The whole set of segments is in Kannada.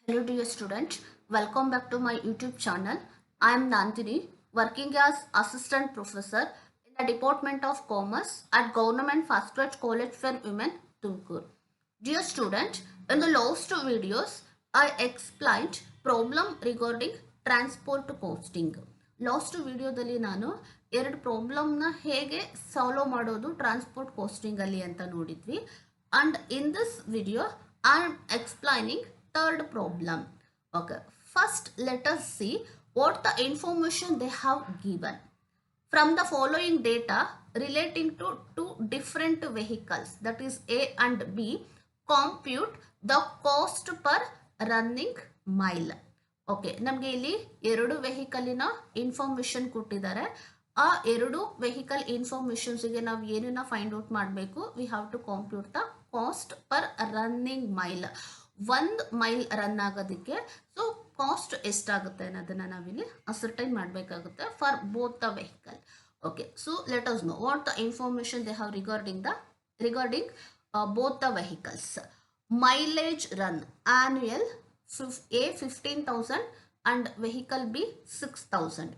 Hello dear student, welcome back to my YouTube channel. I am Nandini, working as Assistant Professor in the Department of Commerce at Government Fast Track College for Women, Tumkur. Dear student, in the last two videos, I explained problem regarding transport costing. Last ವಿಡಿಯೋದಲ್ಲಿ ನಾನು ಎರಡು ಪ್ರಾಬ್ಲಮ್ನ ಹೇಗೆ ಸಾಲ್ವ್ ಮಾಡೋದು ಟ್ರಾನ್ಸ್ಪೋರ್ಟ್ ಕಾಸ್ಟಿಂಗಲ್ಲಿ ಅಂತ ನೋಡಿದ್ವಿ. And in this video I am explaining third problem. Okay, first let us see what the information they have given. From the following data relating to two different vehicles, that is A and B, compute the cost per running mile. Okay, ನಮಗೆ ಇಲ್ಲಿ ಎರಡು ವೆಹಿಕಲಿನ ಇನ್ಫಾರ್ಮೇಶನ್ ಕೊಟ್ಟಿದ್ದಾರೆ. ಆ ಎರಡು ವೆಹಿಕಲ್ ಇನ್ಫಾರ್ಮೇಶನ್ಸ್ಗೆ ನಾವು ಏನನ್ನ ಫೈಂಡ್ ಔಟ್ ಮಾಡಬೇಕು? We have to compute the cost per running mile. ಒಂದು ಮೈಲ್ ರನ್ ಆಗೋದಕ್ಕೆ ಸೊ ಕಾಸ್ಟ್ ಎಷ್ಟಾಗುತ್ತೆ ಅನ್ನೋದನ್ನು ನಾವಿಲ್ಲಿ ಅಸರ್ಟೈನ್ ಮಾಡಬೇಕಾಗುತ್ತೆ for both the vehicle. Okay, so let us know what the information they have regarding both the vehicles. Mileage run annual A 15,000 and vehicle B 6,000.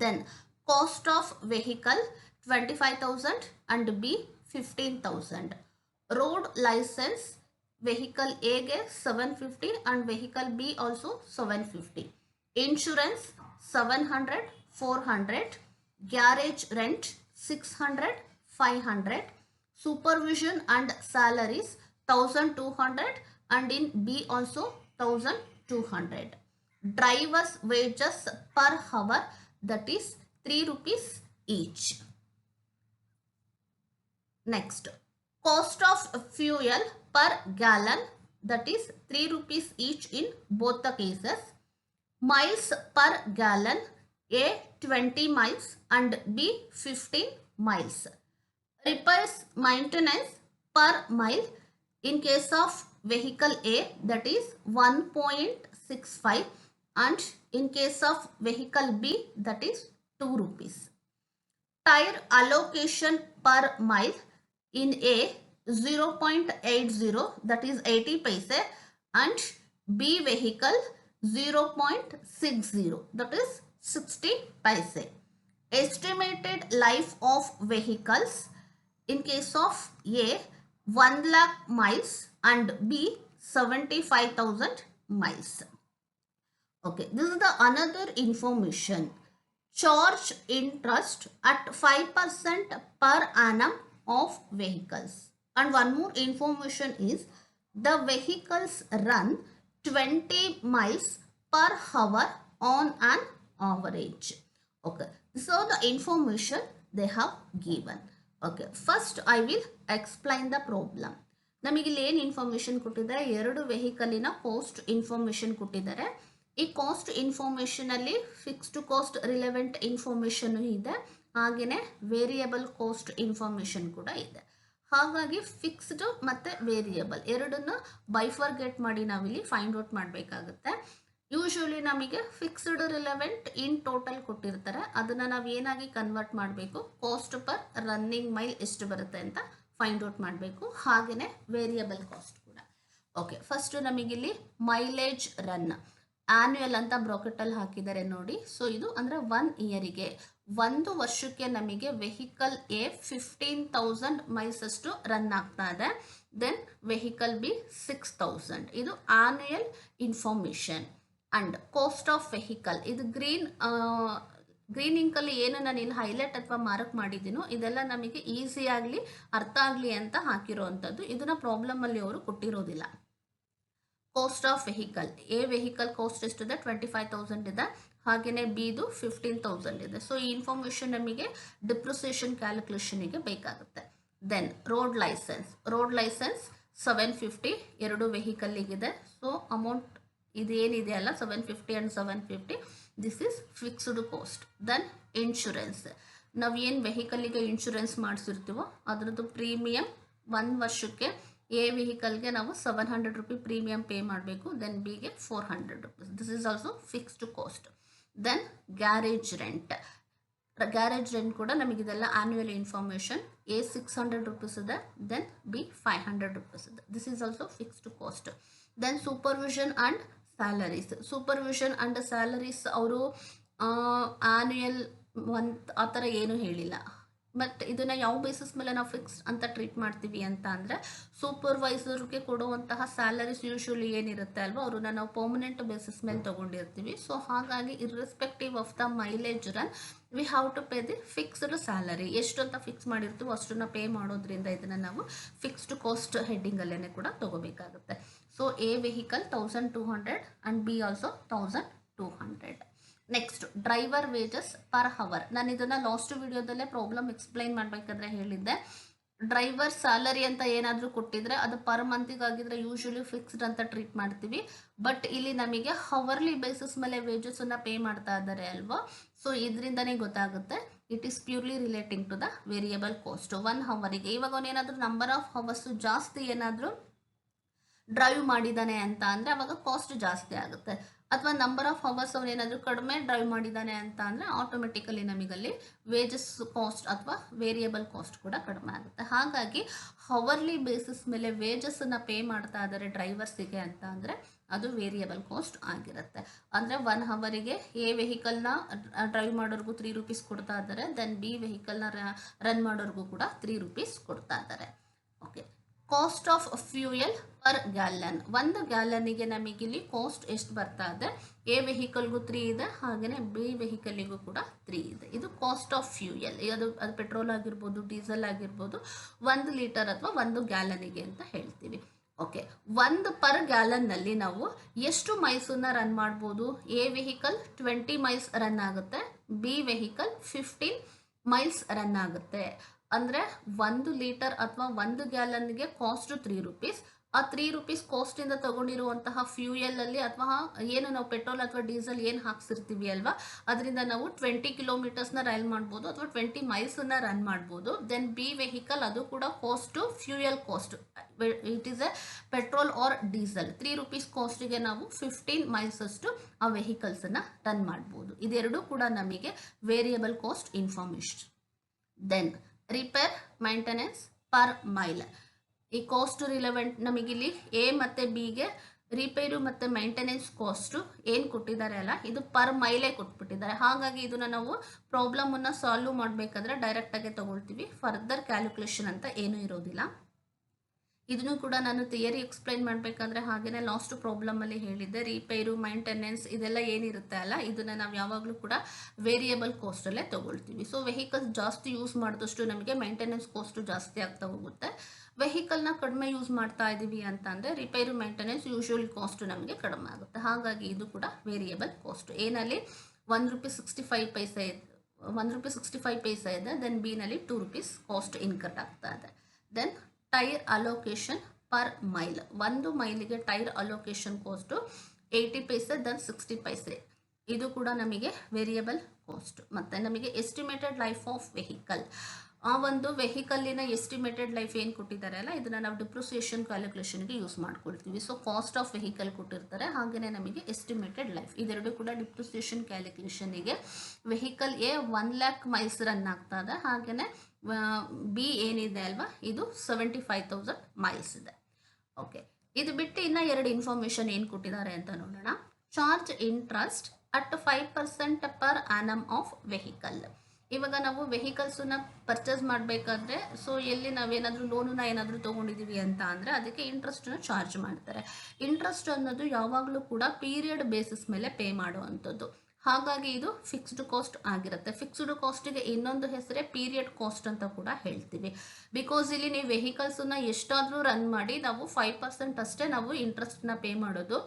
Then cost of vehicle 25,000 and B 15,000. Road license vehicle A ಗೆ 750 and vehicle B also 750. Insurance 700 400. Garage rent 600 500. Supervision and salaries 1200 and in B also 1200. Drivers wages per hour, that is 3 rupees each. Next, cost of fuel per gallon, that is 3 rupees each in both the cases. Miles per gallon, A 20 miles and B 15 miles. Repairs maintenance per mile in case of vehicle A, that is 1.65, and in case of vehicle B, that is 2 rupees. Tire allocation per mile in A 0.80, that is 80 paise, and B vehicle 0.60, that is 60 paise. Estimated life of vehicles in case of A 1 lakh miles and B 75,000 miles. Okay, this is the another information. Charge interest at 5% per annum of vehicles. And one more information is the vehicles run 20 miles per hour on an average. Okay, so the information they have given. Okay, first I will explain the problem. ನಮಗೆ ಇಲ್ಲಿ ಏನು ಇನ್ಫಾರ್ಮೇಷನ್ ಕೊಟ್ಟಿದ್ದಾರೆ? ಎರಡು ವೆಹಿಕಲಿನ ಕಾಸ್ಟ್ ಇನ್ಫಾರ್ಮೇಷನ್ ಕೊಟ್ಟಿದ್ದಾರೆ. ಈ ಕಾಸ್ಟ್ ಇನ್ಫಾರ್ಮೇಷನಲ್ಲಿ ಫಿಕ್ಸ್ಡ್ ಕಾಸ್ಟ್ ರಿಲೆವೆಂಟ್ ಇನ್ಫಾರ್ಮೇಷನ್ ಇದೆ, ಹಾಗೆಯೇ ವೇರಿಯಬಲ್ ಕಾಸ್ಟ್ ಇನ್ಫಾರ್ಮೇಷನ್ ಕೂಡ ಇದೆ. ಹಾಗಾಗಿ ಫಿಕ್ಸ್ಡ್ ಮತ್ತು ವೇರಿಯಬಲ್ ಎರಡನ್ನ ಬೈಫರ್ಗೆಟ್ ಮಾಡಿ ನಾವಿಲ್ಲಿ ಫೈಂಡ್ ಔಟ್ ಮಾಡಬೇಕಾಗುತ್ತೆ. ಯೂಶ್ವಲಿ ನಮಗೆ ಫಿಕ್ಸ್ಡ್ ರಿಲೆವೆಂಟ್ ಇನ್ ಟೋಟಲ್ ಕೊಟ್ಟಿರ್ತಾರೆ, ಅದನ್ನು ನಾವು ಏನಾಗಿ ಕನ್ವರ್ಟ್ ಮಾಡಬೇಕು? ಕಾಸ್ಟ್ ಪರ್ ರನ್ನಿಂಗ್ ಮೈಲ್ ಎಷ್ಟು ಬರುತ್ತೆ ಅಂತ ಫೈಂಡ್ ಔಟ್ ಮಾಡಬೇಕು. ಹಾಗೆಯೇ ವೇರಿಯಬಲ್ ಕಾಸ್ಟ್ ಕೂಡ. ಓಕೆ, ಫಸ್ಟ್ ನಮಗಿಲ್ಲಿ ಮೈಲೇಜ್ ರನ್ ಆನ್ಯುಯಲ್ ಅಂತ ಬ್ರಾಕೆಟಲ್ಲಿ ಹಾಕಿದ್ದಾರೆ ನೋಡಿ. ಸೊ ಇದು ಅಂದರೆ 1 ಇಯರಿಗೆ, 1 ವರ್ಷಕ್ಕೆ ನಮಗೆ ವೆಹಿಕಲ್ ಎ 15,000 ಮೈಲ್ಸ್ ಅಷ್ಟು ರನ್ ಆಗ್ತಾ ಇದೆ. Then vehicle B 6,000. ಇದು annual information. And cost of vehicle ಇದು ಗ್ರೀನ್ ಇಂಕಲ್ಲಿ ಏನು ನಾನು ಇಲ್ಲಿ ಹೈಲೈಟ್ ಅಥವಾ ಮಾರ್ಕ್ ಮಾಡಿದ್ದೀನೋ ಇದೆಲ್ಲ ನಮಗೆ ಈಸಿಯಾಗಲಿ ಅರ್ಥ ಆಗಲಿ ಅಂತ ಹಾಕಿರೋವಂಥದ್ದು. ಇದನ್ನು ಪ್ರಾಬ್ಲಮಲ್ಲಿ ಅವರು ಕೊಟ್ಟಿರೋದಿಲ್ಲ. Cost of vehicle, A vehicle cost ಎಷ್ಟಿದೆ? 25,000 ಇದೆ. ಹಾಗೆಯೇ ಬಿದು 15,000 ಇದೆ. ಸೊ ಈ ಇನ್ಫಾರ್ಮೇಷನ್ ನಮಗೆ ಡಿಪ್ರಿಸಿಯೇಷನ್ ಕ್ಯಾಲ್ಕುಲೇಷನಿಗೆ ಬೇಕಾಗುತ್ತೆ. ದೆನ್ ರೋಡ್ ಲೈಸೆನ್ಸ್ 750 ಎರಡು ವೆಹಿಕಲ್ಲಿಗಿದೆ. ಸೊ ಅಮೌಂಟ್ ಇದೇನಿದೆ ಅಲ್ಲ 750 and 750, this is fixed cost. Then insurance, ನಾವು ಏನು ವೆಹಿಕಲ್ಲಿಗೆ ಇನ್ಶೂರೆನ್ಸ್ ಮಾಡಿಸಿರ್ತೀವೋ ಅದರದ್ದು ಪ್ರೀಮಿಯಂ 1 ವರ್ಷಕ್ಕೆ ಎ ವೆಹಿಕಲ್ಗೆ ನಾವು 700 ರೂಪಿ ಪ್ರೀಮಿಯಂ ಪೇ ಮಾಡಬೇಕು. ದೆನ್ ಬಿಗೆ 400 rupees. This is also fixed cost. Then garage rent ಕೂಡ ನಮಗಿದೆಲ್ಲ ಆನ್ಯುಯಲ್ ಇನ್ಫಾರ್ಮೇಷನ್. A 600 rupees ಇದೆ, then B 500 rupees ಇದೆ. This is also fixed cost. Then supervision and salaries. Supervision and salaries ಅವರು ಆ್ಯನ್ಯುಯಲ್ ಮಂತ್ ಆ ಥರ ಏನೂ ಹೇಳಿಲ್ಲ. ಬಟ್ ಇದನ್ನು ಯಾವ ಬೇಸಿಸ್ ಮೇಲೆ ನಾವು ಫಿಕ್ಸ್ ಅಂತ ಟ್ರೀಟ್ ಮಾಡ್ತೀವಿ ಅಂತ ಅಂದರೆ, ಸೂಪರ್ವೈಸರ್ಗೆ ಕೊಡುವಂತಹ ಸ್ಯಾಲರೀಸ್ ಯೂಶ್ವಲಿ ಏನಿರುತ್ತೆ ಅಲ್ವಾ, ಅವ್ರನ್ನ ನಾವು ಪರ್ಮನೆಂಟ್ ಬೇಸಿಸ್ ಮೇಲೆ ತೊಗೊಂಡಿರ್ತೀವಿ. ಸೊ ಹಾಗಾಗಿ irrespective of the mileage run we have to pay the fixed salary. ಎಷ್ಟು ಅಂತ ಫಿಕ್ಸ್ ಮಾಡಿರ್ತೀವೋ ಅಷ್ಟನ್ನು ಪೇ ಮಾಡೋದ್ರಿಂದ ಇದನ್ನು ನಾವು ಫಿಕ್ಸ್ಡ್ ಕಾಸ್ಟ್ ಹೆಡ್ಡಿಂಗಲ್ಲೇ ಕೂಡ ತೊಗೋಬೇಕಾಗುತ್ತೆ. So A vehicle 1200 and B also 1200. Next driver wages per hour. ನಾನು ಇದನ್ನು ಲಾಸ್ಟ್ ವಿಡಿಯೋದಲ್ಲೇ ಪ್ರಾಬ್ಲಮ್ ಎಕ್ಸ್ಪ್ಲೈನ್ ಮಾಡಬೇಕಾದ್ರೆ ಹೇಳಿದ್ದೆ. ಡ್ರೈವರ್ ಸ್ಯಾಲರಿ ಅಂತ ಏನಾದರೂ ಕೊಟ್ಟಿದ್ರೆ ಅದು ಪರ್ ಮಂತಿಗಾಗಿದ್ರೆ ಯೂಶ್ವಲಿ ಫಿಕ್ಸ್ಡ್ ಅಂತ ಟ್ರೀಟ್ ಮಾಡ್ತೀವಿ. ಬಟ್ ಇಲ್ಲಿ ನಮಗೆ ಹವರ್ಲಿ ಬೇಸಿಸ್ ಮೇಲೆ ವೇಜಸನ್ನು ಪೇ ಮಾಡ್ತಾ ಇದ್ದಾರೆ ಅಲ್ವಾ. ಸೊ ಇದರಿಂದನೇ ಗೊತ್ತಾಗುತ್ತೆ it is purely relating to the variable cost. 1 ಹವರಿಗೆ ಇವಾಗ ಅವನೇನಾದರೂ ನಂಬರ್ ಆಫ್ ಹವರ್ಸು ಜಾಸ್ತಿ ಏನಾದರೂ ಡ್ರೈವ್ ಮಾಡಿದ್ದಾನೆ ಅಂತ ಅಂದರೆ ಅವಾಗ ಕಾಸ್ಟ್ ಜಾಸ್ತಿ ಆಗುತ್ತೆ. ಅಥವಾ ನಂಬರ್ ಆಫ್ ಹವರ್ಸ್ ಅವನೇನಾದರೂ ಕಡಿಮೆ ಡ್ರೈವ್ ಮಾಡಿದ್ದಾನೆ ಅಂತ ಅಂದರೆ ಆಟೋಮೆಟಿಕಲಿ ನಮಗಲ್ಲಿ ವೇಜಸ್ ಕಾಸ್ಟ್ ಅಥವಾ ವೇರಿಯಬಲ್ ಕಾಸ್ಟ್ ಕೂಡ ಕಡಿಮೆ ಆಗುತ್ತೆ. ಹಾಗಾಗಿ ಹವರ್ಲಿ ಬೇಸಿಸ್ ಮೇಲೆ ವೇಜಸ್ಸನ್ನು ಪೇ ಮಾಡ್ತಾ ಇದ್ದಾರೆ ಡ್ರೈವರ್ಸಿಗೆ ಅಂತ ಅಂದರೆ ಅದು ವೇರಿಯಬಲ್ ಕಾಸ್ಟ್ ಆಗಿರುತ್ತೆ. ಅಂದರೆ 1 ಹವರಿಗೆ ಎ ವೆಹಿಕಲ್ನ ಡ್ರೈವ್ ಮಾಡೋರ್ಗೂ 3 ರೂಪೀಸ್ ಕೊಡ್ತಾ ಇದ್ದಾರೆ. ದೆನ್ ಬಿ ವೆಹಿಕಲ್ನ ರನ್ ಮಾಡೋರ್ಗೂ ಕೂಡ 3 ರೂಪೀಸ್ ಕೊಡ್ತಾ ಇದ್ದಾರೆ. Okay, cost of fuel per gallon. 1 ಗ್ಯಾಲನ್ನಿಗೆ ನಮಗಿಲ್ಲಿ ಕಾಸ್ಟ್ ಎಷ್ಟು ಬರ್ತಾ ಇದೆ, ಎ ವೆಹಿಕಲ್ಗೂ 3 ಇದೆ, ಹಾಗೆಯೇ ಬಿ ವೆಹಿಕಲ್ಗೂ ಕೂಡ 3 ಇದೆ. ಇದು ಕಾಸ್ಟ್ ಆಫ್ ಫ್ಯೂಯಲ್. ಅದು ಪೆಟ್ರೋಲ್ ಆಗಿರ್ಬೋದು, ಡೀಸೆಲ್ ಆಗಿರ್ಬೋದು, 1 ಲೀಟರ್ ಅಥವಾ 1 ಗ್ಯಾಲನ್ನಿಗೆ ಅಂತ ಹೇಳ್ತೀವಿ. ಓಕೆ, 1 ಪರ್ ಗ್ಯಾಲನ್ನಲ್ಲಿ ನಾವು ಎಷ್ಟು ಮೈಲ್ಸನ್ನು ರನ್ ಮಾಡ್ಬೋದು? ಎ ವೆಹಿಕಲ್ 20 ಮೈಲ್ಸ್ ರನ್ ಆಗುತ್ತೆ, ಬಿ ವೆಹಿಕಲ್ 15 ಮೈಲ್ಸ್ ರನ್ ಆಗುತ್ತೆ. ಅಂದರೆ 1 ಲೀಟರ್ ಅಥವಾ 1 ಗ್ಯಾಲನ್ಗೆ ಕಾಸ್ಟ್ 3 ರೂಪೀಸ್. ಆ 3 ರೂಪೀಸ್ ಕಾಸ್ಟಿಂದ ತೊಗೊಂಡಿರುವಂತಹ ಫ್ಯೂಯಲಲ್ಲಿ ಅಥವಾ ಏನು ನಾವು ಪೆಟ್ರೋಲ್ ಅಥವಾ ಡೀಸೆಲ್ ಏನು ಹಾಕ್ಸಿರ್ತೀವಿ ಅಲ್ವಾ, ಅದರಿಂದ ನಾವು 20 ಕಿಲೋಮೀಟರ್ಸ್ನ ರನ್ ಮಾಡ್ಬೋದು ಅಥವಾ 20 ಮೈಲ್ಸನ್ನು ರನ್ ಮಾಡ್ಬೋದು. ದೆನ್ ಬಿ ವೆಹಿಕಲ್ ಅದು ಕೂಡ cost fuel cost, it is a petrol or diesel. 3 rupees ಕಾಸ್ಟಿಗೆ ನಾವು 15 ಮೈಲ್ಸ್ ಅಷ್ಟು ಆ ವೆಹಿಕಲ್ಸನ್ನು ರನ್ ಮಾಡ್ಬೋದು. ಇದೆರಡೂ ಕೂಡ ನಮಗೆ variable cost information. Then repair maintenance per mile. ಈ ಕಾಸ್ಟ್ ರಿಲೆವೆಂಟ್ ನಮಗಿಲ್ಲಿ ಎ ಮತ್ತು ಬಿಗೆ ರಿಪೇರು ಮತ್ತು ಮೈಂಟೆನೆನ್ಸ್ ಕಾಸ್ಟು ಏನು ಕೊಟ್ಟಿದ್ದಾರೆ ಅಲ್ಲ, ಇದು ಪರ್ ಮೈಲೇ ಕೊಟ್ಬಿಟ್ಟಿದ್ದಾರೆ. ಹಾಗಾಗಿ ಇದನ್ನು ನಾವು ಪ್ರಾಬ್ಲಮನ್ನು ಸಾಲ್ವ್ ಮಾಡಬೇಕಾದ್ರೆ ಡೈರೆಕ್ಟಾಗೆ ತೊಗೊಳ್ತೀವಿ. ಫರ್ದರ್ ಕ್ಯಾಲ್ಕುಲೇಷನ್ ಅಂತ ಏನೂ ಇರೋದಿಲ್ಲ. ಇದನ್ನು ಕೂಡ ನಾನು ಥಿಯರಿ ಎಕ್ಸ್ಪ್ಲೈನ್ ಮಾಡಬೇಕಾದ್ರೆ ಹಾಗೆಯೇ ಲಾಸ್ಟ್ ಪ್ರಾಬ್ಲಮಲ್ಲಿ ಹೇಳಿದ್ದೆ, ರಿಪೇರು ಮೈಂಟೆನೆನ್ಸ್ ಇದೆಲ್ಲ ಏನಿರುತ್ತೆ ಅಲ್ಲ, ಇದನ್ನು ನಾವು ಯಾವಾಗಲೂ ಕೂಡ ವೇರಿಯಬಲ್ ಕಾಸ್ಟಲ್ಲೇ ತೊಗೊಳ್ತೀವಿ. ಸೊ ವೆಹಿಕಲ್ಸ್ ಜಾಸ್ತಿ ಯೂಸ್ ಮಾಡಿದಷ್ಟು ನಮಗೆ ಮೈಂಟೆನೆನ್ಸ್ ಕಾಸ್ಟು ಜಾಸ್ತಿ ಆಗ್ತಾ ಹೋಗುತ್ತೆ. ವೆಹಿಕಲ್ನ ಕಡಿಮೆ ಯೂಸ್ ಮಾಡ್ತಾ ಇದ್ದೀವಿ ಅಂತ ಅಂದರೆ ರಿಪೇರು ಮೈಂಟೆನೆನ್ಸ್ ಯೂಶ್ವಲಿ ಕಾಸ್ಟು ನಮಗೆ ಕಡಿಮೆ ಆಗುತ್ತೆ. ಹಾಗಾಗಿ ಇದು ಕೂಡ ವೇರಿಯಬಲ್ ಕಾಸ್ಟ್. ಏನಲ್ಲಿ 1 ರೂಪೀಸ್ 65 ಪೈಸೆ ಇದೆ, 1 ರೂಪೀಸ್ 65 ಪೈಸೆ ಇದೆ. ದೆನ್ ಬಿನಲ್ಲಿ 2 ರೂಪೀಸ್ ಕಾಸ್ಟ್ ಇನ್ಕಟ್ ಆಗ್ತಾ ಇದೆ. Then tyre allocation per mile. 1 ಮೈಲಿಗೆ tyre allocation cost 80 paise, then 60 paise. ಇದು ಕೂಡ ನಮಗೆ ವೇರಿಯಬಲ್ ಕಾಸ್ಟ್. ಮತ್ತು ನಮಗೆ ಎಸ್ಟಿಮೇಟೆಡ್ ಲೈಫ್ ಆಫ್ ವೆಹಿಕಲ್. ಆ ಒಂದು ವೆಹಿಕಲ್ಲಿನ ಎಸ್ಟಿಮೇಟೆಡ್ ಲೈಫ್ ಏನು ಕೊಟ್ಟಿದ್ದಾರೆ ಅಲ್ಲ, ಇದನ್ನು ನಾವು ಡಿಪ್ರಿಸಿಯೇಷನ್ ಕ್ಯಾಲ್ಕುಲೇಷನ್ಗೆ ಯೂಸ್ ಮಾಡ್ಕೊಳ್ತೀವಿ. ಸೊ ಕಾಸ್ಟ್ ಆಫ್ ವೆಹಿಕಲ್ ಕೊಟ್ಟಿರ್ತಾರೆ, ಹಾಗೆಯೇ ನಮಗೆ ಎಸ್ಟಿಮೇಟೆಡ್ ಲೈಫ್. ಇದೆರಡು ಕೂಡ ಡಿಪ್ರಿಸಿಯೇಷನ್ ಕ್ಯಾಲ್ಕುಲೇಷನಿಗೆ. Vehicle A 1 lakh miles run ಆಗ್ತಾ ಇದೆ, ಹಾಗೆಯೇ ಬಿ ಏನಿದೆ ಅಲ್ವಾ, ಇದು 75,000 ಮೈಲ್ಸ್ ಇದೆ. ಓಕೆ, ಇದು ಬಿಟ್ಟು ಇನ್ನು 2 ಇನ್ಫಾರ್ಮೇಷನ್ ಏನು ಕೊಟ್ಟಿದ್ದಾರೆ ಅಂತ ನೋಡೋಣ. Charge interest at 5% per annum of vehicle. ಇವಾಗ ನಾವು ವೆಹಿಕಲ್ಸನ್ನ ಪರ್ಚೇಸ್ ಮಾಡಬೇಕಾದ್ರೆ ಸೊ ಎಲ್ಲಿ ನಾವೇನಾದರೂ ಲೋನನ್ನ ಏನಾದರೂ ತೊಗೊಂಡಿದ್ದೀವಿ ಅಂತ ಅಂದರೆ ಅದಕ್ಕೆ ಇಂಟ್ರೆಸ್ಟನ್ನು ಚಾರ್ಜ್ ಮಾಡ್ತಾರೆ. ಇಂಟ್ರೆಸ್ಟ್ ಅನ್ನೋದು ಯಾವಾಗಲೂ ಕೂಡ ಪೀರಿಯಡ್ ಬೇಸಿಸ್ ಮೇಲೆ ಪೇ ಮಾಡುವಂಥದ್ದು. ಹಾಗಾಗಿ ಇದು ಫಿಕ್ಸ್ಡ್ ಕಾಸ್ಟ್ ಆಗಿರುತ್ತೆ. ಫಿಕ್ಸ್ಡ್ ಕಾಸ್ಟಿಗೆ ಇನ್ನೊಂದು ಹೆಸರೇ ಪೀರಿಯಡ್ ಕಾಸ್ಟ್ ಅಂತ ಕೂಡ ಹೇಳ್ತೀವಿ. ಬಿಕಾಸ್ ಇಲ್ಲಿ ನೀವು ವೆಹಿಕಲ್ಸನ್ನ ಎಷ್ಟಾದರೂ ರನ್ ಮಾಡಿ ನಾವು 5% ಅಷ್ಟೇ ನಾವು ಇಂಟ್ರೆಸ್ಟ್ನ ಪೇ ಮಾಡೋದು.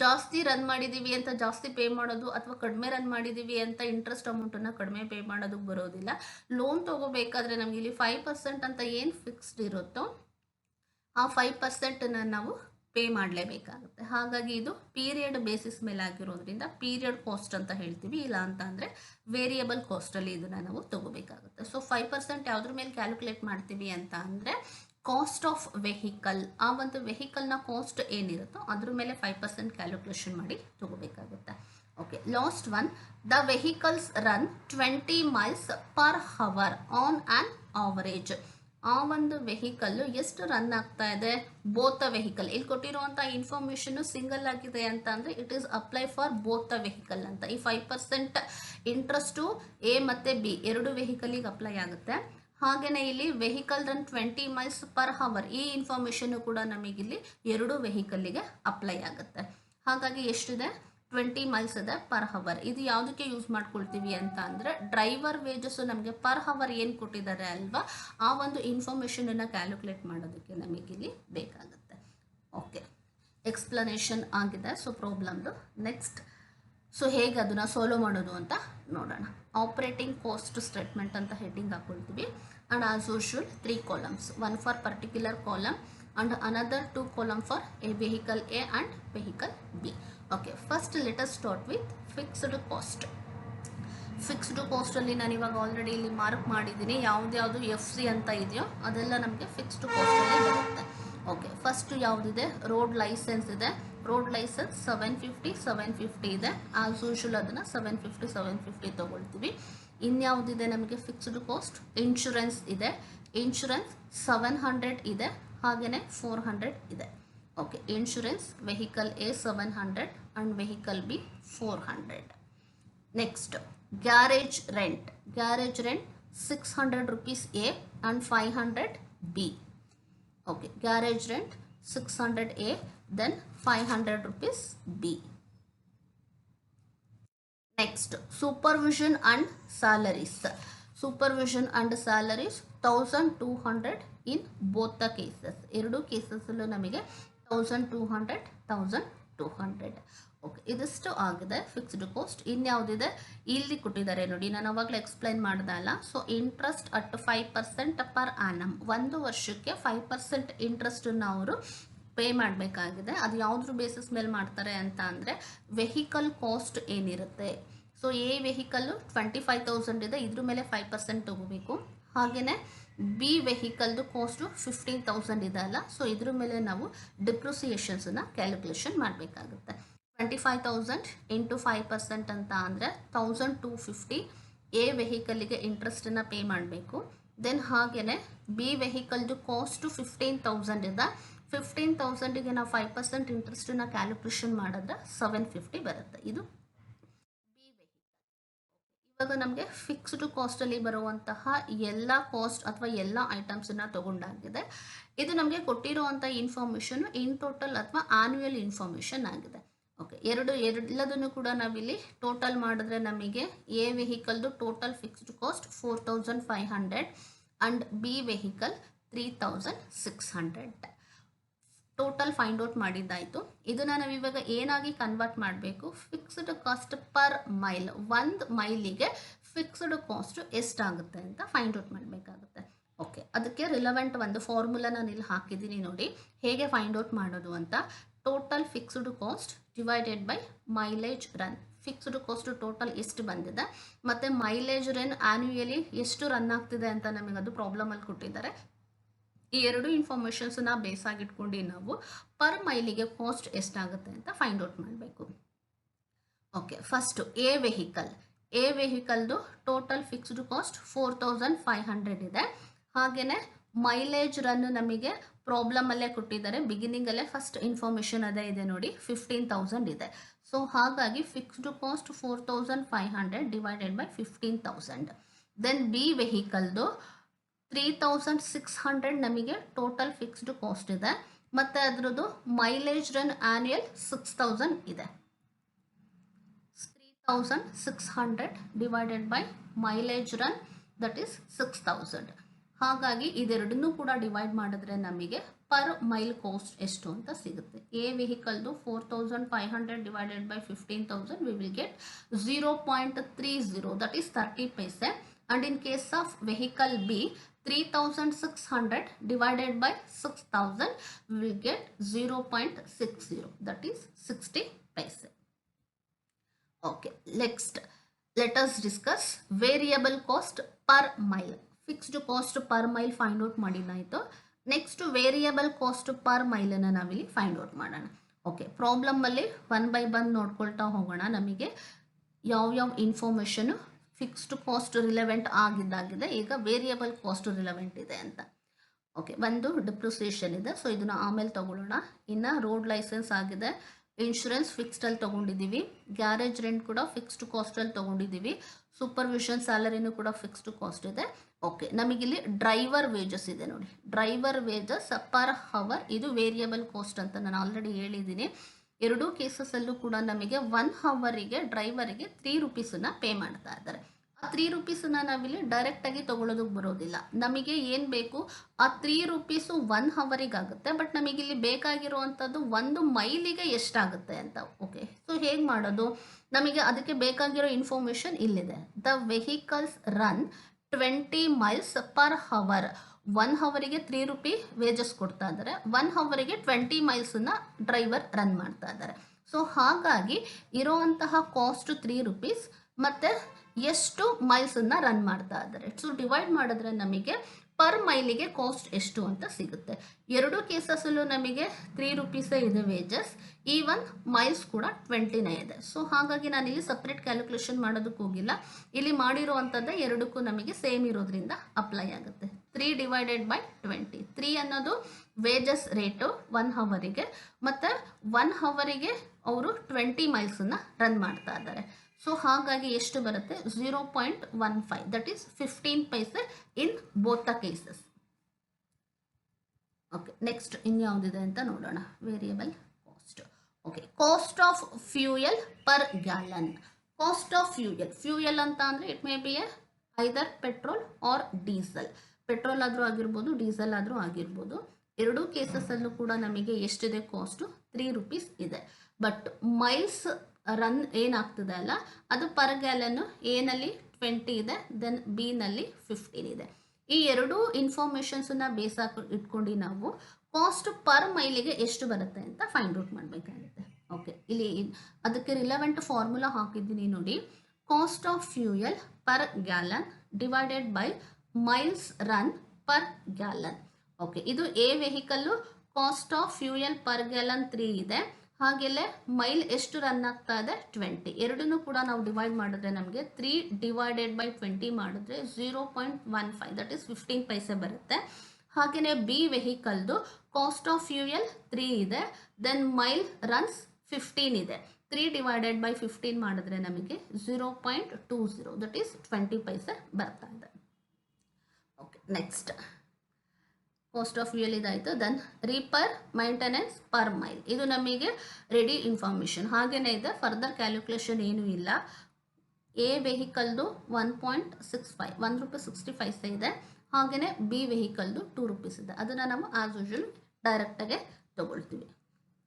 ಜಾಸ್ತಿ ರನ್ ಮಾಡಿದ್ದೀವಿ ಅಂತ ಜಾಸ್ತಿ ಪೇ ಮಾಡೋದು ಅಥವಾ ಕಡಿಮೆ ರನ್ ಮಾಡಿದ್ದೀವಿ ಅಂತ ಇಂಟ್ರೆಸ್ಟ್ ಅಮೌಂಟನ್ನು ಕಡಿಮೆ ಪೇ ಮಾಡೋದಕ್ಕೆ ಬರೋದಿಲ್ಲ. ಲೋನ್ ತೊಗೋಬೇಕಾದ್ರೆ ನಮಗೆ ಇಲ್ಲಿ 5% ಅಂತ ಏನು ಫಿಕ್ಸ್ಡ್ ಇರುತ್ತೋ ಆ 5%ನ್ನು ನಾವು ಪೇ ಮಾಡಲೇಬೇಕಾಗುತ್ತೆ. ಹಾಗಾಗಿ ಇದು ಪೀರಿಯಡ್ ಬೇಸಿಸ್ ಮೇಲೆ ಆಗಿರೋದ್ರಿಂದ ಪೀರಿಯಡ್ ಕಾಸ್ಟ್ ಅಂತ ಹೇಳ್ತೀವಿ. ಇಲ್ಲ ಅಂತ ಅಂದರೆ ವೇರಿಯಬಲ್ ಕಾಸ್ಟಲ್ಲಿ ಇದನ್ನು ನಾವು ತೊಗೋಬೇಕಾಗುತ್ತೆ. ಸೊ 5% ಯಾವುದ್ರ ಮೇಲೆ ಕ್ಯಾಲ್ಕುಲೇಟ್ ಮಾಡ್ತೀವಿ ಅಂತ ಅಂದರೆ ಕಾಸ್ಟ್ ಆಫ್ ವೆಹಿಕಲ್. ಆ ಒಂದು ವೆಹಿಕಲ್ನ ಕಾಸ್ಟ್ ಏನಿರುತ್ತೋ ಅದ್ರ ಮೇಲೆ 5% ಕ್ಯಾಲ್ಕುಲೇಷನ್ ಮಾಡಿ ತೊಗೋಬೇಕಾಗುತ್ತೆ. Okay, last one. The vehicles run 20 miles per hour on an average. ಆ ಒಂದು ವೆಹಿಕಲ್ ಎಷ್ಟು ರನ್ ಆಗ್ತಾ ಇದೆ, ಬೋತ್ ದ ವೆಹಿಕಲ್. ಇಲ್ಲಿ ಕೊಟ್ಟಿರುವಂಥ ಇನ್ಫಾರ್ಮೇಷನ್ ಸಿಂಗಲ್ ಆಗಿದೆ ಅಂತ ಅಂದರೆ it is apply for both the vehicle ಅಂತ. ಈ 5% ಇಂಟ್ರೆಸ್ಟು ಎ ಮತ್ತು ಬಿ ಎರಡು ವೆಹಿಕಲಿಗೆ ಅಪ್ಲೈ ಆಗುತ್ತೆ. ಹಾಗೆಯೇ ಇಲ್ಲಿ vehicle run 20 miles per hour, ಈ ಇನ್ಫಾರ್ಮೇಷನ್ ಕೂಡ ನಮಗಿಲ್ಲಿ ಎರಡು ವೆಹಿಕಲ್ಲಿಗೆ ಅಪ್ಲೈ ಆಗುತ್ತೆ. ಹಾಗಾಗಿ ಎಷ್ಟಿದೆ, 20 miles ಇದೆ ಪರ್ ಹವರ್. ಇದು ಯಾವುದಕ್ಕೆ ಯೂಸ್ ಮಾಡ್ಕೊಳ್ತೀವಿ ಅಂತ ಅಂದರೆ ಡ್ರೈವರ್ ವೇಜಸ್ ನಮಗೆ ಪರ್ ಹವರ್ ಏನು ಕೊಟ್ಟಿದ್ದಾರೆ ಅಲ್ವಾ, ಆ ಒಂದು ಇನ್ಫಾರ್ಮೇಷನನ್ನು ಕ್ಯಾಲ್ಕುಲೇಟ್ ಮಾಡೋದಕ್ಕೆ ನಮಗಿಲ್ಲಿ ಬೇಕಾಗುತ್ತೆ. ಓಕೆ, ಎಕ್ಸ್ಪ್ಲನೇಷನ್ ಆಗಿದೆ ಸೊ ಪ್ರಾಬ್ಲಮ್ದು. ನೆಕ್ಸ್ಟ್ ಸೊ ಹೇಗೆ ಅದನ್ನು ಸಾಲ್ವ್ ಮಾಡೋದು ಅಂತ ನೋಡೋಣ. ಆಪರೇಟಿಂಗ್ ಕಾಸ್ಟ್ ಸ್ಟೇಟ್ಮೆಂಟ್ ಅಂತ ಹೆಡ್ಡಿಂಗ್ ಹಾಕೊಳ್ತೀವಿ. And as usual 3 columns, one for particular column and another 2 columns for a vehicle A and vehicle B. Okay, first let us start with fixed cost. Fixed ಕಾಸ್ಟಲ್ಲಿ ನಾನು ಇವಾಗ ಆಲ್ರೆಡಿ ಇಲ್ಲಿ ಮಾರ್ಕ್ ಮಾಡಿದ್ದೀನಿ. ಯಾವ್ದು FC ಅಂತ ಇದೆಯೋ ಅದೆಲ್ಲ ನಮಗೆ ಫಿಕ್ಸ್ಡ್ ಕಾಸ್ಟಲ್ಲಿ ಬರುತ್ತೆ. ಓಕೆ, ಫಸ್ಟ್ ಯಾವುದಿದೆ, ರೋಡ್ ಲೈಸೆನ್ಸ್ ಇದೆ. ರೋಡ್ ಲೈಸೆನ್ಸ್ 750 ಇದೆ. ಆಸ್ ಯೂಶುವಲ್ ಅದನ್ನು 750 ತೊಗೊಳ್ತೀವಿ. ಇನ್ಯಾವುದಿದೆ ನಮಗೆ ಫಿಕ್ಸ್ಡ್ ಕಾಸ್ಟ್, ಇನ್ಶೂರೆನ್ಸ್ ಇದೆ. ಇನ್ಶೂರೆನ್ಸ್ 700 ಇದೆ, ಹಾಗೆಯೇ 400 ಇದೆ. Okay, insurance vehicle A 700 and vehicle B 400. Next garage rent. Garage rent 600 rupees A and 500 B. Okay, garage rent 600 A, then 500 rupees B. Next, supervision and salaries. Supervision and salaries 1200 in both the cases. ಎರಡು ಕೇಸಸ್ಸಲ್ಲೂ ನಮಗೆ 1200 1200. ಓಕೆ, ಇದಿಷ್ಟು ಆಗಿದೆ ಫಿಕ್ಸ್ಡ್ ಕಾಸ್ಟ್. ಇನ್ಯಾವುದಿದೆ, ಇಲ್ಲಿ ಕೊಟ್ಟಿದ್ದಾರೆ ನೋಡಿ, ನಾನು ಅವಾಗಲೇ ಎಕ್ಸ್ಪ್ಲೈನ್ ಮಾಡ್ದಲ್ಲ. So interest at 5% per annum, 1 ವರ್ಷಕ್ಕೆ 5% ಇಂಟ್ರೆಸ್ಟನ್ನು ಅವರು ಪೇ ಮಾಡಬೇಕಾಗಿದೆ. ಅದು ಯಾವುದ್ರ ಬೇಸಿಸ್ ಮೇಲೆ ಮಾಡ್ತಾರೆ ಅಂತ ಅಂದರೆ ವೆಹಿಕಲ್ ಕಾಸ್ಟ್ ಏನಿರುತ್ತೆ. ಸೊ ಎ ವೆಹಿಕಲ್ಲು 25,000 ಇದೆ, ಇದ್ರ ಮೇಲೆ 5% ತೊಗೋಬೇಕು. ಹಾಗೆಯೇ ಬಿ ವೆಹಿಕಲ್ದು ಕಾಸ್ಟು 15,000 ಇದೆ ಅಲ್ಲ, ಸೊ ಇದ್ರ ಮೇಲೆ ನಾವು ಡಿಪ್ರಿಸಿಯೇಷನ್ಸನ್ನು ಕ್ಯಾಲ್ಕುಲೇಷನ್ ಮಾಡಬೇಕಾಗುತ್ತೆ. 25,000 ಇಂಟು 5% ಅಂತ ಅಂದರೆ 1250 ಎ ವೆಹಿಕಲ್ಲಿಗೆ ಇಂಟ್ರೆಸ್ಟನ್ನು ಪೇ ಮಾಡಬೇಕು. ದೆನ್ ಹಾಗೆಯೇ ಬಿ ವೆಹಿಕಲ್ದು ಕಾಸ್ಟು 15,000 ಇದೆ. 15,000ಗೆ ನಾವು 5% ಇಂಟ್ರೆಸ್ಟನ್ನು ಕ್ಯಾಲ್ಕುಲೇಷನ್ ಮಾಡಿದ್ರೆ 750 ಬರುತ್ತೆ. ಇದು ಬಿ ವೆಹಿಕಲ್. ಇವಾಗ ನಮಗೆ ಫಿಕ್ಸ್ಡ್ ಕಾಸ್ಟಲ್ಲಿ ಬರುವಂತಹ ಎಲ್ಲ ಕಾಸ್ಟ್ ಅಥವಾ ಎಲ್ಲ ಐಟಮ್ಸನ್ನು ತಗೊಂಡಾಗಿದೆ. ಇದು ನಮಗೆ ಕೊಟ್ಟಿರುವಂಥ ಇನ್ಫಾರ್ಮೇಷನ್ ಇನ್ ಟೋಟಲ್ ಅಥವಾ ಆನ್ಯುವಲ್ ಇನ್ಫಾರ್ಮೇಷನ್ ಆಗಿದೆ. ಓಕೆ, ಎಲ್ಲದನ್ನು ಕೂಡ ನಾವಿಲ್ಲಿ ಟೋಟಲ್ ಮಾಡಿದ್ರೆ ನಮಗೆ ಎ ವೆಹಿಕಲ್ದು total fixed cost 4500 and B vehicle 3600 total find out ಮಾಡಿದ್ದಾಯಿತು. ಇದನ್ನು ನಾವು ಇವಾಗ ಏನಾಗಿ ಕನ್ವರ್ಟ್ ಮಾಡಬೇಕು, ಫಿಕ್ಸ್ಡ್ ಕಾಸ್ಟ್ ಪರ್ ಮೈಲ್, 1 ಮೈಲಿಗೆ ಫಿಕ್ಸ್ಡ್ ಕಾಸ್ಟ್ ಎಷ್ಟಾಗುತ್ತೆ ಅಂತ ಫೈಂಡ್ ಔಟ್ ಮಾಡಬೇಕಾಗುತ್ತೆ. ಓಕೆ, ಅದಕ್ಕೆ ರಿಲೆವೆಂಟ್ ಒಂದು ಫಾರ್ಮುಲಾ ನಾನು ಇಲ್ಲಿ ಹಾಕಿದ್ದೀನಿ ನೋಡಿ, ಹೇಗೆ ಫೈಂಡ್ ಔಟ್ ಮಾಡೋದು ಅಂತ. Total fixed cost divided by mileage run. Fixed cost total ಎಷ್ಟು ಬಂದಿದೆ ಮತ್ತು ಮೈಲೇಜ್ ರನ್ ಆ್ಯನ್ಯುಯಲಿ ಎಷ್ಟು ರನ್ ಆಗ್ತಿದೆ ಅಂತ ನಮಗೆ ಅದು ಪ್ರಾಬ್ಲಮಲ್ಲಿ ಕೊಟ್ಟಿದ್ದಾರೆ. ಈ ಎರಡು ಇನ್ಫಾರ್ಮೇಷನ್ಸನ್ನ ಬೇಸ್ ಆಗಿಟ್ಕೊಂಡು ನಾವು ಪರ್ ಮೈಲಿಗೆ ಕಾಸ್ಟ್ ಎಷ್ಟಾಗುತ್ತೆ ಅಂತ ಫೈಂಡ್ ಔಟ್ ಮಾಡಬೇಕು. ಓಕೆ, ಫಸ್ಟು ಎ ವೆಹಿಕಲ್ದು ಟೋಟಲ್ ಫಿಕ್ಸ್ಡ್ ಕಾಸ್ಟ್ 4500 ಇದೆ. ಹಾಗೆಯೇ ಮೈಲೇಜ್ ರನ್ ನಮಗೆ ಪ್ರಾಬ್ಲಮಲ್ಲೇ ಕೊಟ್ಟಿದ್ದಾರೆ, ಬಿಗಿನಿಂಗಲ್ಲೇ ಫಸ್ಟ್ ಇನ್ಫಾರ್ಮೇಷನ್ ಅದೇ ಇದೆ ನೋಡಿ, 15,000 ಇದೆ. ಸೊ ಹಾಗಾಗಿ fixed cost 4500 divided by 15,000. Then B ವೆಹಿಕಲ್ದು 3600 ನಮಗೆ ಟೋಟಲ್ ಫಿಕ್ಸ್ಡ್ ಕಾಸ್ಟ್ ಇದೆ ಮತ್ತು ಅದರದ್ದು ಮೈಲೇಜ್ ರನ್ ಆ್ಯನ್ಯಲ್ 6000 ಇದೆ. 3600 divided by mileage run that is 6000. ಹಾಗಾಗಿ ಇದೆರಡನ್ನೂ ಕೂಡ ಡಿವೈಡ್ ಮಾಡಿದ್ರೆ ನಮಗೆ ಪರ್ ಮೈಲ್ ಕಾಸ್ಟ್ ಎಷ್ಟು ಅಂತ ಸಿಗುತ್ತೆ. ಎ ವೆಹಿಕಲ್ದು 4500 divided by 15,000 we will get 0.30 that is 30 paise. And in case of vehicle B 3600 divided by 6000 we will get 0.60 that is 60 paise. Okay, next let us discuss variable cost per mile. Fixed cost per mile find out ಮಾಡಿದಾಯಿತು. ನೆಕ್ಸ್ಟ್ ವೇರಿಯಬಲ್ ಕಾಸ್ಟ್ ಪರ್ ಮೈಲನ್ನು ನಾವಿಲ್ಲಿ ಫೈಂಡ್ ಔಟ್ ಮಾಡೋಣ. ಓಕೆ, ಪ್ರಾಬ್ಲಮಲ್ಲಿ 1 by 1 ನೋಡ್ಕೊಳ್ತಾ ಹೋಗೋಣ. ನಮಗೆ ಯಾವ ಇನ್ಫಾರ್ಮೇಷನು ಫಿಕ್ಸ್ಡ್ ಕಾಸ್ಟ್ ರಿಲೆವೆಂಟ್ ಆಗಿದ್ದಾಗಿದೆ, ಈಗ ವೇರಿಯಬಲ್ ಕಾಸ್ಟ್ ರಿಲೆವೆಂಟ್ ಇದೆ ಅಂತ. ಓಕೆ, ಒಂದು ಡಿಪ್ರಿಸಿಯೇಷನ್ ಇದೆ, ಸೊ ಇದನ್ನು ಆಮೇಲೆ ತಗೊಳ್ಳೋಣ. ಇನ್ನು ರೋಡ್ ಲೈಸೆನ್ಸ್ ಆಗಿದೆ, ಇನ್ಶೂರೆನ್ಸ್ ಫಿಕ್ಸ್ಡಲ್ಲಿ ತೊಗೊಂಡಿದ್ದೀವಿ, ಗ್ಯಾರೇಜ್ ರೆಂಟ್ ಕೂಡ ಫಿಕ್ಸ್ಡ್ ಕಾಸ್ಟಲ್ಲಿ ತೊಗೊಂಡಿದ್ದೀವಿ, ಸೂಪರ್ವಿಷನ್ ಸ್ಯಾಲರಿನೂ ಕೂಡ ಫಿಕ್ಸ್ಡ್ ಕಾಸ್ಟ್ ಇದೆ. ಓಕೆ, ನಮಗಿಲ್ಲಿ ಡ್ರೈವರ್ ವೇಜಸ್ ಇದೆ ನೋಡಿ. ಡ್ರೈವರ್ ವೇಜಸ್ ಪರ್ ಹವರ್ ಇದು ವೇರಿಯಬಲ್ ಕಾಸ್ಟ್ ಅಂತ ನಾನು ಆಲ್ರೆಡಿ ಹೇಳಿದ್ದೀನಿ. ಎರಡೂ ಕೇಸಸಲ್ಲೂ ಕೂಡ ನಮಗೆ 1 ಹವರಿಗೆ ಡ್ರೈವರಿಗೆ 3 ರೂಪೀಸನ್ನು ಪೇ ಮಾಡ್ತಾ ಇದ್ದಾರೆ. ಆ 3 ರೂಪೀಸನ್ನು ನಾವಿಲ್ಲಿ ಡೈರೆಕ್ಟಾಗಿ ತೊಗೊಳೋದಕ್ಕೆ ಬರೋದಿಲ್ಲ. ನಮಗೆ ಏನು ಬೇಕು, ಆ 3 ರೂಪೀಸು 1 ಹವರಿಗೆ ಆಗುತ್ತೆ, ಬಟ್ ನಮಗಿಲ್ಲಿ ಬೇಕಾಗಿರುವಂಥದ್ದು 1 ಮೈಲಿಗೆ ಎಷ್ಟಾಗುತ್ತೆ ಅಂತ. ಓಕೆ, ಸೊ ಹೇಗೆ ಮಾಡೋದು, ನಮಗೆ ಅದಕ್ಕೆ ಬೇಕಾಗಿರೋ ಇನ್ಫಾರ್ಮೇಷನ್ ಇಲ್ಲಿದೆ. The vehicles run 20 miles per hour. 1 ಹವರಿಗೆ 3 rupee wages ಕೊಡ್ತಾ ಇದ್ದಾರೆ, 1 ಹವರಿಗೆ 20 ಮೈಲ್ಸನ್ನು ಡ್ರೈವರ್ ರನ್ ಮಾಡ್ತಾ ಇದ್ದಾರೆ. ಸೊ ಹಾಗಾಗಿ ಇರೋವಂತಹ ಕಾಸ್ಟ್ 3 ರೂಪೀಸ್ ಮತ್ತು ಎಷ್ಟು ಮೈಲ್ಸನ್ನು ರನ್ ಮಾಡ್ತಾ ಇದ್ದಾರೆ. ಸೊ ಡಿವೈಡ್ ಮಾಡಿದ್ರೆ ನಮಗೆ ಪರ್ ಮೈಲಿಗೆ ಕಾಸ್ಟ್ ಎಷ್ಟು ಅಂತ ಸಿಗುತ್ತೆ. ಎರಡು ಕೇಸಸಲ್ಲೂ ನಮಗೆ 3 ರೂಪೀಸೇ ಇದೆ ವೇಜಸ್, ಈವನ್ ಮೈಲ್ಸ್ ಕೂಡ 20ನೇ ಇದೆ. ಸೊ ಹಾಗಾಗಿ ನಾನು ಇಲ್ಲಿ ಸಪ್ರೇಟ್ ಕ್ಯಾಲ್ಕುಲೇಷನ್ ಮಾಡೋದಕ್ಕೆ ಹೋಗಿಲ್ಲ. ಇಲ್ಲಿ ಮಾಡಿರುವಂಥದ್ದೇ ಎರಡಕ್ಕೂ ನಮಗೆ ಸೇಮ್ ಇರೋದ್ರಿಂದ ಅಪ್ಲೈ ಆಗುತ್ತೆ. 3 ಡಿವೈಡೆಡ್ ಬೈ 20. 3 ಅನ್ನೋದು ವೇಜಸ್ ರೇಟು 1 ಹವರಿಗೆ, ಮತ್ತು 1 ಹವರಿಗೆ ಅವರು 20 ಮೈಲ್ಸನ್ನು ರನ್ ಮಾಡ್ತಾ ಇದ್ದಾರೆ. ಸೊ ಹಾಗಾಗಿ ಎಷ್ಟು ಬರುತ್ತೆ, 0.15, that is 15 paise in both the cases. Okay, next ಇನ್ಯಾವುದಿದೆ ಅಂತ ನೋಡೋಣ. Variable cost. Okay, cost of fuel per gallon. Cost of fuel ಅಂತ ಅಂದರೆ it may be either petrol or diesel. Petrol ಆದರೂ ಆಗಿರ್ಬೋದು, ಡೀಸೆಲ್ ಆದರೂ ಆಗಿರ್ಬೋದು. ಎರಡೂ ಕೇಸಸಲ್ಲೂ ಕೂಡ ನಮಗೆ ಎಷ್ಟಿದೆ ಕಾಸ್ಟು, 3 ರೂಪೀಸ್ ಇದೆ. ಬಟ್ ಮೈಲ್ಸ್ ರನ್ ಏನಾಗ್ತದೆ ಅಲ್ಲ, ಅದು ಪರ್ ಗ್ಯಾಲನ್ನು ಎನಲ್ಲಿ 20 ಇದೆ, ದೆನ್ ಬಿ ನಲ್ಲಿ 15 ಇದೆ. ಈ ಎರಡೂ ಇನ್ಫಾರ್ಮೇಷನ್ಸನ್ನು ಬೇಸ್ ಇಟ್ಕೊಂಡು ನಾವು ಕಾಸ್ಟ್ ಪರ್ ಮೈಲಿಗೆ ಎಷ್ಟು ಬರುತ್ತೆ ಅಂತ ಫೈಂಡ್ ಔಟ್ ಮಾಡಬೇಕಾಗುತ್ತೆ. ಓಕೆ, ಇಲ್ಲಿ ಅದಕ್ಕೆ ರಿಲೆವೆಂಟ್ ಫಾರ್ಮುಲಾ ಹಾಕಿದ್ದೀನಿ ನೋಡಿ. Cost of fuel per gallon divided by miles run per gallon. Okay, ಇದು A vehicle cost of fuel per gallon 3 ಇದೆ, ಹಾಗೆಲ್ಲೇ ಮೈಲ್ ಎಷ್ಟು ರನ್ ಆಗ್ತಾ ಇದೆ 20. ಎರಡನ್ನೂ ಕೂಡ ನಾವು ಡಿವೈಡ್ ಮಾಡಿದ್ರೆ ನಮಗೆ 3 ಡಿವೈಡೆಡ್ ಬೈ 20 ಮಾಡಿದ್ರೆ 0.15, ದಟ್ ಈಸ್ 15 ಪೈಸೆ ಬರುತ್ತೆ. ಹಾಗೆಯೇ ಬಿ ವೆಹಿಕಲ್ದು ಕಾಸ್ಟ್ ಆಫ್ ಫ್ಯೂಯಲ್ 3 ಇದೆ, ದೆನ್ ಮೈಲ್ ರನ್ಸ್ 15 ಇದೆ. 3 ಡಿವೈಡೆಡ್ ಬೈ 15 ಮಾಡಿದ್ರೆ ನಮಗೆ 0.20, ದಟ್ ಈಸ್ 20 ಪೈಸೆ ಬರ್ತಾ ಇದೆ. Okay, next cost of fuel ಇದಾಯಿತು. Then repair maintenance per mile, ಇದು ನಮಗೆ ರೆಡಿ ಇನ್ಫಾರ್ಮೇಷನ್ ಹಾಗೇನೇ ಇದೆ, ಫರ್ದರ್ ಕ್ಯಾಲ್ಕುಲೇಷನ್ ಏನೂ ಇಲ್ಲ. ಎ ವೆಹಿಕಲ್ದು 1.65, 1 ರೂಪಾಯಿ 60 ಪೈಸೆ ಇದೆ. ಹಾಗೆಯೇ ಬಿ ವೆಹಿಕಲ್ದು 2 ರೂಪೀಸ್ ಇದೆ. ಅದನ್ನು ನಾವು ಆಸ್ ಯೂಶುವಲ್ ಡೈರೆಕ್ಟಾಗೆ ತೊಗೊಳ್ತೀವಿ.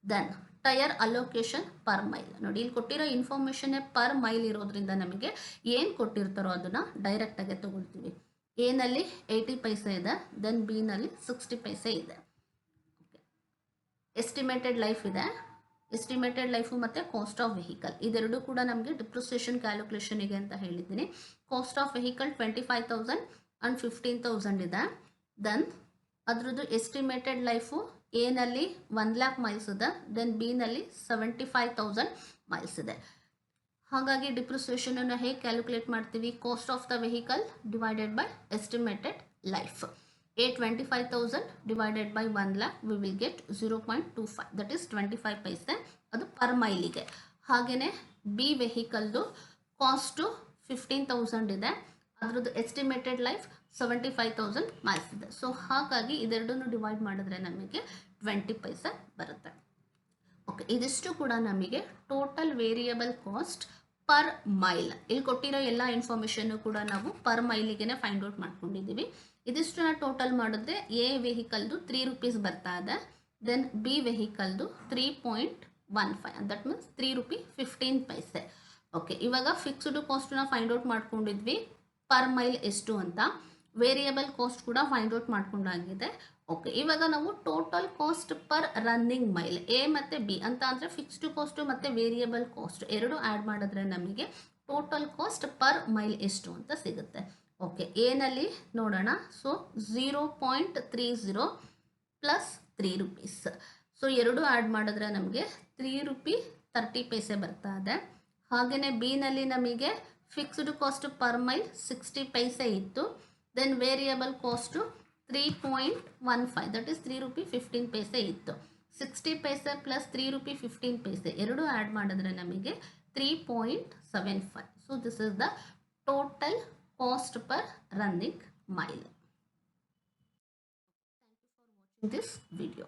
Then tyre allocation per mile. ನೋಡಿ, ಇಲ್ಲಿ ಕೊಟ್ಟಿರೋ ಇನ್ಫಾರ್ಮೇಷನ್ನೇ ಪರ್ ಮೈಲ್ ಇರೋದ್ರಿಂದ ನಮಗೆ ಏನು ಕೊಟ್ಟಿರ್ತಾರೋ ಅದನ್ನು ಡೈರೆಕ್ಟಾಗೆ ತೊಗೊಳ್ತೀವಿ. ಎ ನಲ್ಲಿ 80 ಪೈಸೆ ಇದೆ, ದೆನ್ ಬಿ ನಲ್ಲಿ 60 ಪೈಸೆ ಇದೆ. ಓಕೆ, ಎಸ್ಟಿಮೇಟೆಡ್ ಲೈಫ್ ಇದೆ. ಎಸ್ಟಿಮೇಟೆಡ್ ಲೈಫು ಮತ್ತು ಕಾಸ್ಟ್ ಆಫ್ ವೆಹಿಕಲ್ ಇದೆರಡೂ ಕೂಡ ನಮಗೆ ಡಿಪ್ರಿಸಿಯೇಷನ್ ಕ್ಯಾಲ್ಕುಲೇಷನಿಗೆ ಅಂತ ಹೇಳಿದ್ದೀನಿ. ಕಾಸ್ಟ್ ಆಫ್ ವೆಹಿಕಲ್ 25,000 ಆ್ಯಂಡ್ 15,000 ಇದೆ. ದೆನ್ ಅದರದ್ದು ಎಸ್ಟಿಮೇಟೆಡ್ ಲೈಫು ಎ ನಲ್ಲಿ 1 lakh ಮೈಲ್ಸ್ ಇದೆ, ದೆನ್ ಬಿ ನಲ್ಲಿ 75,000 ಮೈಲ್ಸ್ ಇದೆ. ಹಾಗಾಗಿ ಡಿಪ್ರಿಸಿಯೇಷನನ್ನು ಹೇಗೆ ಕ್ಯಾಲ್ಕುಲೇಟ್ ಮಾಡ್ತೀವಿ, cost of the vehicle divided by estimated life. A 25,000 divided by 1 lakh V will get 0.25, that is 25 ಪೈಸೆ, ಅದು ಪರ್ ಮೈಲಿಗೆ. ಹಾಗೆಯೇ ಬಿ ವೆಹಿಕಲ್ದು ಕಾಸ್ಟು 15,000 ಇದೆ, ಅದರದ್ದು ಎಸ್ಟಿಮೇಟೆಡ್ ಲೈಫ್ 75,000 ಮೈಲ್ಸ್ ಇದೆ. ಸೊ ಹಾಗಾಗಿ ಇದೆರಡನ್ನು ಡಿವೈಡ್ ಮಾಡಿದ್ರೆ ನಮಗೆ 20 ಪೈಸೆ ಬರುತ್ತೆ. ಓಕೆ, ಇದಿಷ್ಟು ಕೂಡ ನಮಗೆ total variable cost per mile. ಇಲ್ಲಿ ಕೊಟ್ಟಿರೋ ಎಲ್ಲ ಇನ್ಫಾರ್ಮೇಷನ್ನು ಕೂಡ ನಾವು ಪರ್ ಮೈಲಿಗೆ ಫೈಂಡ್ ಔಟ್ ಮಾಡ್ಕೊಂಡಿದ್ದೀವಿ. ಇದಿಷ್ಟನ್ನ ಟೋಟಲ್ ಮಾಡಿದ್ರೆ ಎ ವೆಹಿಕಲ್ದು 3 ರೂಪೀಸ್ ಬರ್ತಾ ಇದೆ, ದೆನ್ ಬಿ ವೆಹಿಕಲ್ದು 3.15, that means 3 rupee 15 paise. Okay, ಇವಾಗ ಫಿಕ್ಸ್ಡ್ ಕಾಸ್ಟನ್ನ ಫೈಂಡ್ ಔಟ್ ಮಾಡ್ಕೊಂಡಿದ್ವಿ, ಪರ್ ಮೈಲ್ ಎಷ್ಟು ಅಂತ. ವೇರಿಯಬಲ್ ಕಾಸ್ಟ್ ಕೂಡ ಫೈಂಡ್ ಔಟ್ ಮಾಡ್ಕೊಂಡಾಗಿದೆ. ಓಕೆ, ಇವಾಗ ನಾವು total cost per running mile A ಮತ್ತು ಬಿ ಅಂತ ಅಂದರೆ ಫಿಕ್ಸ್ಡ್ ಕಾಸ್ಟು ಮತ್ತು ವೇರಿಯಬಲ್ ಕಾಸ್ಟ್ ಎರಡು ಆ್ಯಡ್ ಮಾಡಿದ್ರೆ ನಮಗೆ ಟೋಟಲ್ ಕಾಸ್ಟ್ ಪರ್ ಮೈಲ್ ಎಷ್ಟು ಅಂತ ಸಿಗುತ್ತೆ. ಓಕೆ, ಎನಲ್ಲಿ ನೋಡೋಣ. So 0.30 plus 3 rupees. ಸೊ ಎರಡು ಆ್ಯಡ್ ಮಾಡಿದ್ರೆ ನಮಗೆ 3 ರೂಪಿ 30 ಪೈಸೆ ಬರ್ತಾ ಇದೆ. ಹಾಗೆಯೇ ಬಿ ನಲ್ಲಿ ನಮಗೆ fixed cost per mile 60 paise ಇತ್ತು, then variable cost 3.15, that is 3 rupee 15 paise ಇತ್ತು. 60 ಪೈಸೆ ಪ್ಲಸ್ 3 ರೂಪಿ 15 ಪೈಸೆ ಎರಡು ಆ್ಯಡ್ ಮಾಡಿದ್ರೆ ನಮಗೆ 3.75. So this is the total cost per running mile. Thank you for watching this video.